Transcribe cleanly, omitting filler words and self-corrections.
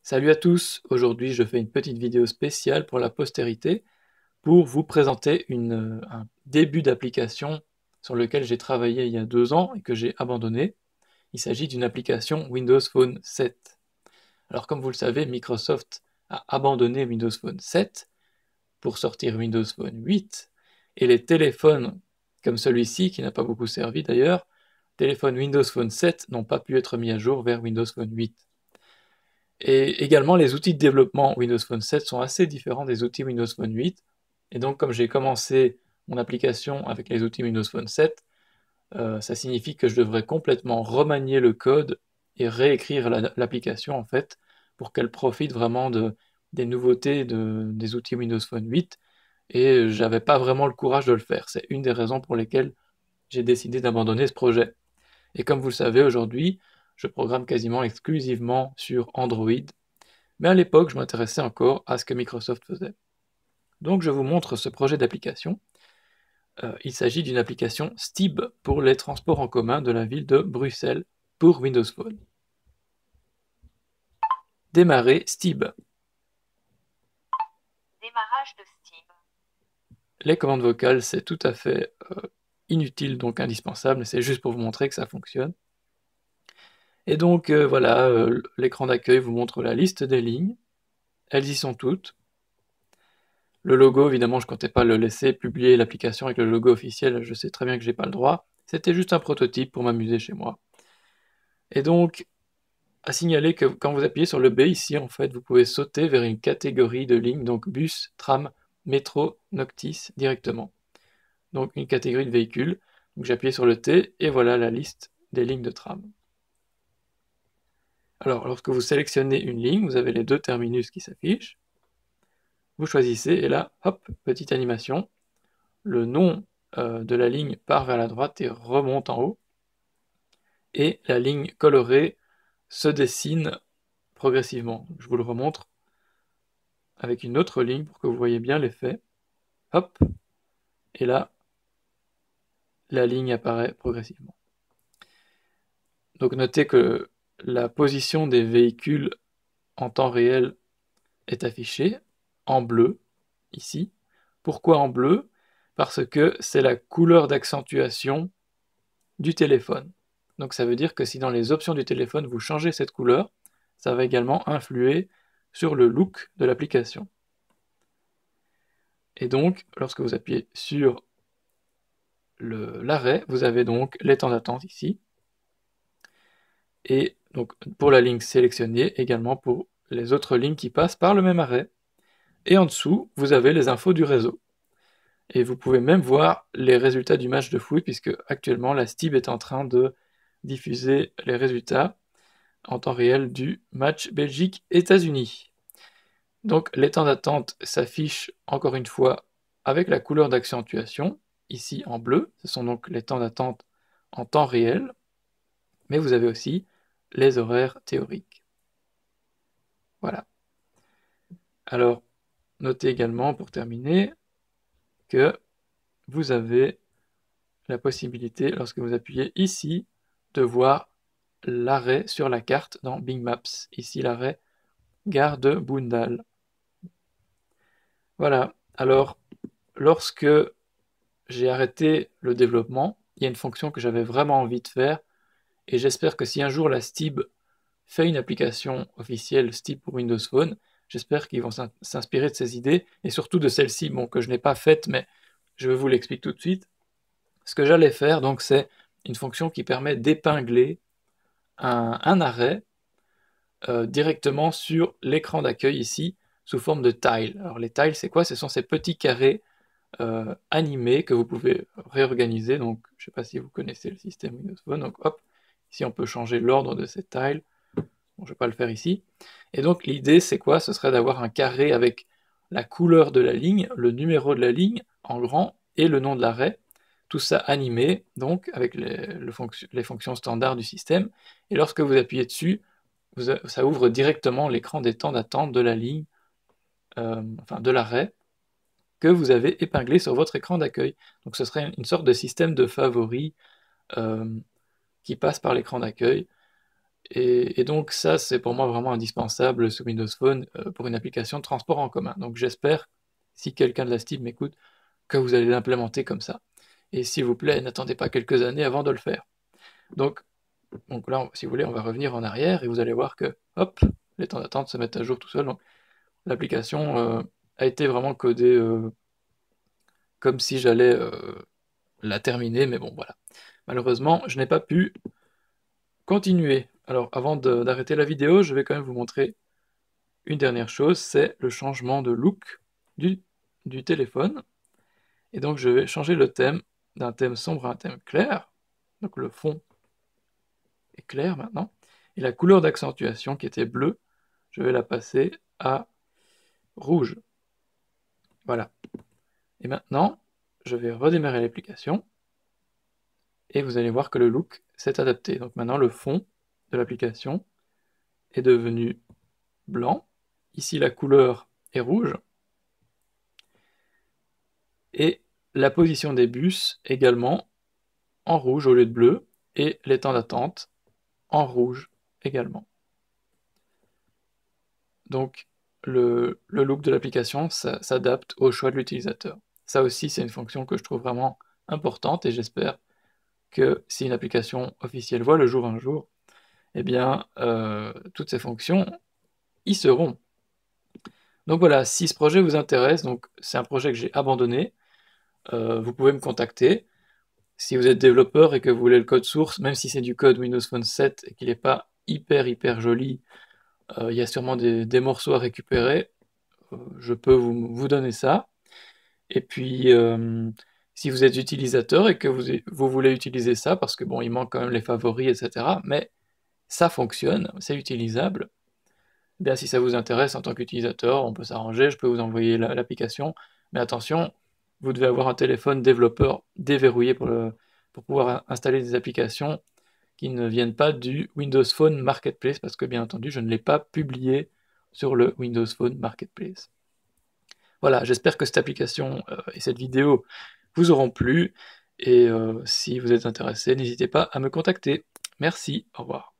Salut à tous, aujourd'hui je fais une petite vidéo spéciale pour la postérité pour vous présenter un début d'application sur lequel j'ai travaillé il y a 2 ans et que j'ai abandonné. Il s'agit d'une application Windows Phone 7. Alors comme vous le savez, Microsoft a abandonné Windows Phone 7 pour sortir Windows Phone 8 et les téléphones comme celui-ci, qui n'a pas beaucoup servi d'ailleurs, téléphones Windows Phone 7 n'ont pas pu être mis à jour vers Windows Phone 8. Et également, les outils de développement Windows Phone 7 sont assez différents des outils Windows Phone 8. Et donc, comme j'ai commencé mon application avec les outils Windows Phone 7, ça signifie que je devrais complètement remanier le code et réécrire l'application en fait pour qu'elle profite vraiment des nouveautés des outils Windows Phone 8. Et j'avais pas vraiment le courage de le faire. C'est une des raisons pour lesquelles j'ai décidé d'abandonner ce projet. Et comme vous le savez, aujourd'hui, je programme quasiment exclusivement sur Android, mais à l'époque, je m'intéressais encore à ce que Microsoft faisait. Donc je vous montre ce projet d'application. Il s'agit d'une application Stib pour les transports en commun de la ville de Bruxelles pour Windows Phone. Démarrer Stib. Démarrage de Steam. Les commandes vocales, c'est tout à fait inutile, donc indispensable, c'est juste pour vous montrer que ça fonctionne. Et donc voilà, l'écran d'accueil vous montre la liste des lignes. Elles y sont toutes. Le logo, évidemment, je comptais pas le laisser publier l'application avec le logo officiel, je sais très bien que j'ai pas le droit. C'était juste un prototype pour m'amuser chez moi. Et donc, à signaler que quand vous appuyez sur le B ici, en fait, vous pouvez sauter vers une catégorie de lignes, donc bus, tram, métro, Noctis directement. Donc une catégorie de véhicules. Donc j'appuie sur le T et voilà la liste des lignes de tram. Alors, lorsque vous sélectionnez une ligne, vous avez les deux terminus qui s'affichent. Vous choisissez et là, hop, petite animation. Le nom de la ligne part vers la droite et remonte en haut. Et la ligne colorée se dessine progressivement. Je vous le remontre avec une autre ligne pour que vous voyez bien l'effet. Hop, et là, la ligne apparaît progressivement. Donc notez que la position des véhicules en temps réel est affichée en bleu, ici. Pourquoi en bleu? Parce que c'est la couleur d'accentuation du téléphone. Donc ça veut dire que si dans les options du téléphone vous changez cette couleur, ça va également influer sur le look de l'application. Et donc, lorsque vous appuyez sur l'arrêt, vous avez donc les temps d'attente ici. Et donc pour la ligne sélectionnée, également pour les autres lignes qui passent par le même arrêt. Et en dessous, vous avez les infos du réseau. Et vous pouvez même voir les résultats du match de foot, puisque actuellement la STIB est en train de diffuser les résultats en temps réel du match Belgique-États-Unis. Donc les temps d'attente s'affichent encore une fois avec la couleur d'accentuation, ici en bleu, ce sont donc les temps d'attente en temps réel, mais vous avez aussi les horaires théoriques. Voilà. Alors, notez également, pour terminer, que vous avez la possibilité, lorsque vous appuyez ici, de voir l'arrêt sur la carte dans Bing Maps. Ici, l'arrêt gare de Boondal. Voilà. Alors, lorsque j'ai arrêté le développement, il y a une fonction que j'avais vraiment envie de faire, et j'espère que si un jour la STIB fait une application officielle STIB pour Windows Phone, j'espère qu'ils vont s'inspirer de ces idées, et surtout de celle-ci, bon, que je n'ai pas faite, mais je vous l'explique tout de suite. Ce que j'allais faire, donc, c'est une fonction qui permet d'épingler un arrêt directement sur l'écran d'accueil ici, sous forme de tiles. Alors les tiles, c'est quoi? Ce sont ces petits carrés animés que vous pouvez réorganiser. Donc, je ne sais pas si vous connaissez le système Windows Phone. Donc, hop, ici on peut changer l'ordre de ces tiles. Bon, je ne vais pas le faire ici. Et donc, l'idée, c'est quoi? Ce serait d'avoir un carré avec la couleur de la ligne, le numéro de la ligne en grand et le nom de l'arrêt. Tout ça animé, donc, avec les fonctions standards du système. Et lorsque vous appuyez dessus, ça ouvre directement l'écran des temps d'attente de la ligne, enfin de l'arrêt, que vous avez épinglé sur votre écran d'accueil. Donc ce serait une sorte de système de favoris qui passe par l'écran d'accueil. Et donc ça, c'est pour moi vraiment indispensable sur Windows Phone pour une application de transport en commun. Donc j'espère, si quelqu'un de la Steam m'écoute, que vous allez l'implémenter comme ça. Et s'il vous plaît, n'attendez pas quelques années avant de le faire. Donc, là, si vous voulez, on va revenir en arrière et vous allez voir que, hop, les temps d'attente se mettent à jour tout seul. Donc l'application a été vraiment codée comme si j'allais la terminer, mais bon, voilà. Malheureusement, je n'ai pas pu continuer. Alors, avant d'arrêter la vidéo, je vais quand même vous montrer une dernière chose, c'est le changement de look du téléphone. Et donc, je vais changer le thème d'un thème sombre à un thème clair. Donc, le fond est clair maintenant. Et la couleur d'accentuation qui était bleue, je vais la passer à rouge. Voilà. Et maintenant, je vais redémarrer l'application. Et vous allez voir que le look s'est adapté. Donc maintenant, le fond de l'application est devenu blanc. Ici, la couleur est rouge. Et la position des bus également en rouge au lieu de bleu. Et les temps d'attente en rouge également. Donc le look de l'application s'adapte au choix de l'utilisateur. Ça aussi, c'est une fonction que je trouve vraiment importante et j'espère que si une application officielle voit le jour un jour, eh bien, toutes ces fonctions y seront. Donc voilà, si ce projet vous intéresse, donc c'est un projet que j'ai abandonné, vous pouvez me contacter. Si vous êtes développeur et que vous voulez le code source, même si c'est du code Windows Phone 7 et qu'il n'est pas hyper joli, il y a sûrement des morceaux à récupérer, je peux vous donner ça. Et puis, si vous êtes utilisateur et que vous voulez utiliser ça, parce que bon, il manque quand même les favoris, etc., mais ça fonctionne, c'est utilisable, eh bien si ça vous intéresse en tant qu'utilisateur, on peut s'arranger, je peux vous envoyer l'application, mais attention, vous devez avoir un téléphone développeur déverrouillé pour pouvoir installer des applications qui ne viennent pas du Windows Phone Marketplace, parce que bien entendu, je ne l'ai pas publié sur le Windows Phone Marketplace. Voilà, j'espère que cette application et cette vidéo vous auront plu, et si vous êtes intéressé, n'hésitez pas à me contacter. Merci, au revoir.